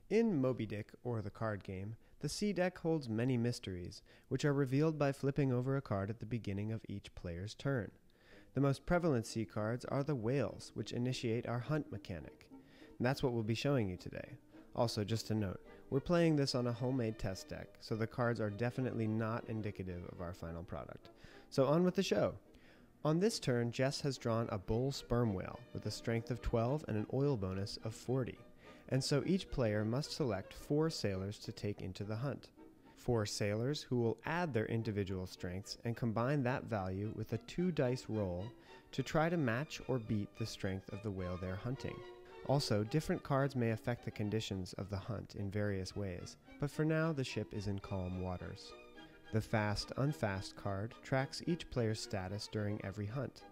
In Moby Dick, or the card game, the sea deck holds many mysteries, which are revealed by flipping over a card at the beginning of each player's turn. The most prevalent sea cards are the whales, which initiate our hunt mechanic. And that's what we'll be showing you today. Also, just a note, we're playing this on a homemade test deck, so the cards are definitely not indicative of our final product. So on with the show! On this turn, Jess has drawn a bull sperm whale with a strength of 12 and an oil bonus of 40. And so each player must select 4 sailors to take into the hunt. 4 sailors who will add their individual strengths and combine that value with a 2-dice roll to try to match or beat the strength of the whale they're hunting. Also, different cards may affect the conditions of the hunt in various ways, but for now the ship is in calm waters. The Fast/Unfast card tracks each player's status during every hunt.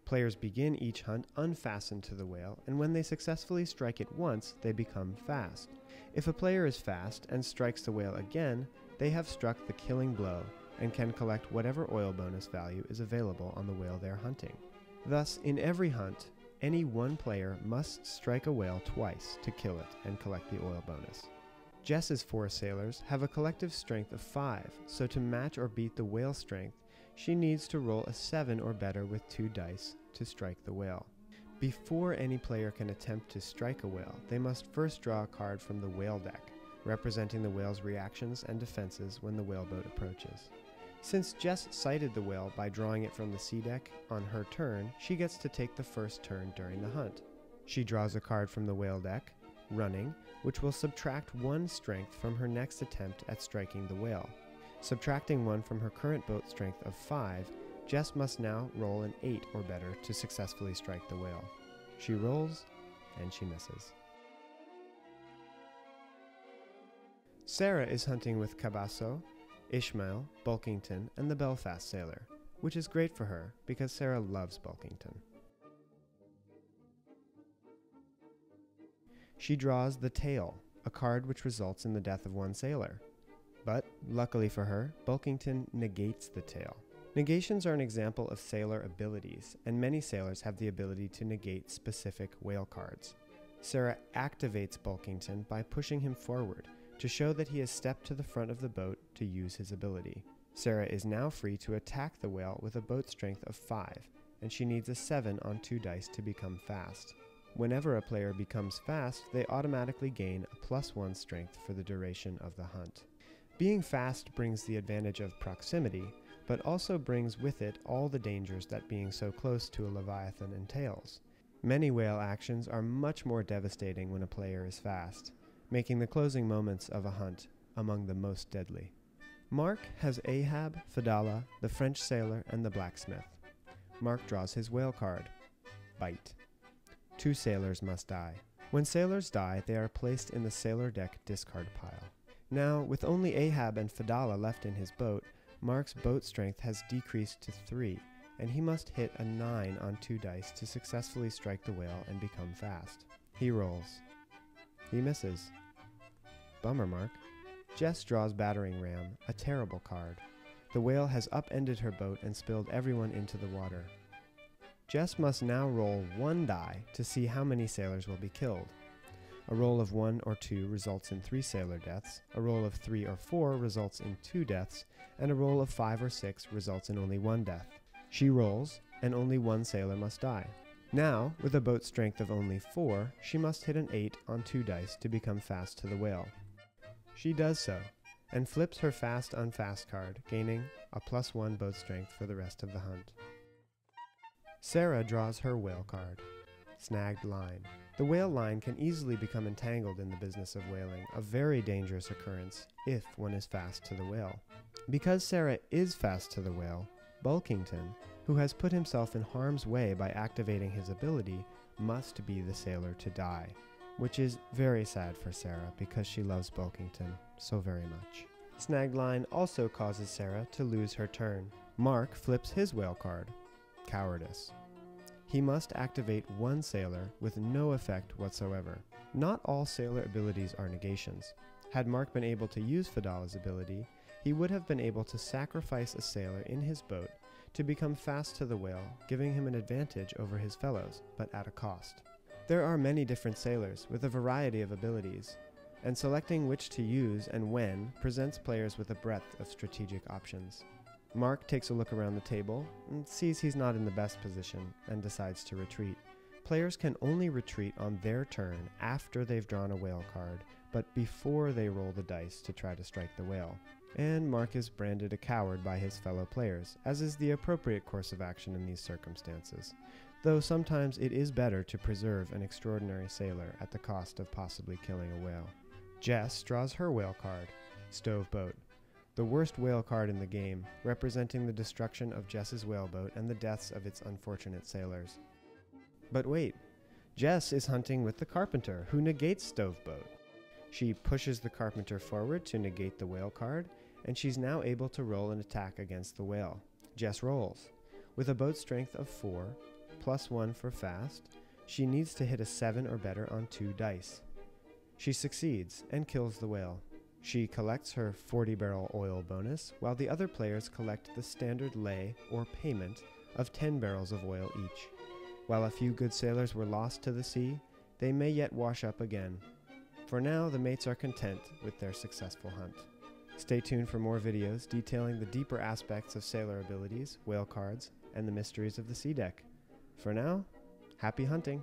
Players begin each hunt unfastened to the whale, and when they successfully strike it once, they become fast. If a player is fast and strikes the whale again, they have struck the killing blow and can collect whatever oil bonus value is available on the whale they're hunting. Thus, in every hunt, any one player must strike a whale twice to kill it and collect the oil bonus. Jess's 4 sailors have a collective strength of 5, so to match or beat the whale's strength, she needs to roll a 7 or better with 2 dice to strike the whale. Before any player can attempt to strike a whale, they must first draw a card from the whale deck, representing the whale's reactions and defenses when the whaleboat approaches. Since Jess sighted the whale by drawing it from the sea deck on her turn, she gets to take the first turn during the hunt. She draws a card from the whale deck, running, which will subtract 1 strength from her next attempt at striking the whale. Subtracting 1 from her current boat strength of 5, Jess must now roll an 8 or better to successfully strike the whale. She rolls, and she misses. Sarah is hunting with Cabasso, Ishmael, Bulkington, and the Belfast sailor, which is great for her because Sarah loves Bulkington. She draws the Tail, a card which results in the death of 1 sailor. But, luckily for her, Bulkington negates the tail. Negations are an example of sailor abilities, and many sailors have the ability to negate specific whale cards. Sarah activates Bulkington by pushing him forward to show that he has stepped to the front of the boat to use his ability. Sarah is now free to attack the whale with a boat strength of 5, and she needs a 7 on 2 dice to become fast. Whenever a player becomes fast, they automatically gain a +1 strength for the duration of the hunt. Being fast brings the advantage of proximity, but also brings with it all the dangers that being so close to a leviathan entails. Many whale actions are much more devastating when a player is fast, making the closing moments of a hunt among the most deadly. Mark has Ahab, Fedallah, the French sailor, and the blacksmith. Mark draws his whale card, Bite. 2 sailors must die. When sailors die, they are placed in the sailor deck discard pile. Now, with only Ahab and Fedallah left in his boat, Mark's boat strength has decreased to 3, and he must hit a 9 on 2 dice to successfully strike the whale and become fast. He rolls. He misses. Bummer, Mark. Jess draws Battering Ram, a terrible card. The whale has upended her boat and spilled everyone into the water. Jess must now roll 1 die to see how many sailors will be killed. A roll of 1 or 2 results in 3 sailor deaths, a roll of 3 or 4 results in 2 deaths, and a roll of 5 or 6 results in only 1 death. She rolls, and only 1 sailor must die. Now, with a boat strength of only 4, she must hit an 8 on 2 dice to become fast to the whale. She does so, and flips her Fast/Unfast card, gaining a +1 boat strength for the rest of the hunt. Sarah draws her whale card, Snagged Line. The whale line can easily become entangled in the business of whaling, a very dangerous occurrence if one is fast to the whale. Because Sarah is fast to the whale, Bulkington, who has put himself in harm's way by activating his ability, must be the sailor to die, which is very sad for Sarah because she loves Bulkington so very much. Snagged Line also causes Sarah to lose her turn. Mark flips his whale card, Cowardice. He must activate 1 sailor with no effect whatsoever. Not all sailor abilities are negations. Had Mark been able to use Fedallah's ability, he would have been able to sacrifice a sailor in his boat to become fast to the whale, giving him an advantage over his fellows, but at a cost. There are many different sailors with a variety of abilities, and selecting which to use and when presents players with a breadth of strategic options. Mark takes a look around the table and sees he's not in the best position and decides to retreat. Players can only retreat on their turn after they've drawn a whale card, but before they roll the dice to try to strike the whale. And Mark is branded a coward by his fellow players, as is the appropriate course of action in these circumstances, though sometimes it is better to preserve an extraordinary sailor at the cost of possibly killing a whale. Jess draws her whale card, Stoveboat, the worst whale card in the game, representing the destruction of Jess's whaleboat and the deaths of its unfortunate sailors. But wait, Jess is hunting with the Carpenter, who negates Stoveboat. She pushes the Carpenter forward to negate the whale card, and she's now able to roll an attack against the whale. Jess rolls. With a boat strength of 4, +1 for fast, she needs to hit a 7 or better on 2 dice. She succeeds and kills the whale. She collects her 40-barrel oil bonus, while the other players collect the standard lay or payment of 10 barrels of oil each. While a few good sailors were lost to the sea, they may yet wash up again. For now, the mates are content with their successful hunt. Stay tuned for more videos detailing the deeper aspects of sailor abilities, whale cards, and the mysteries of the sea deck. For now, happy hunting!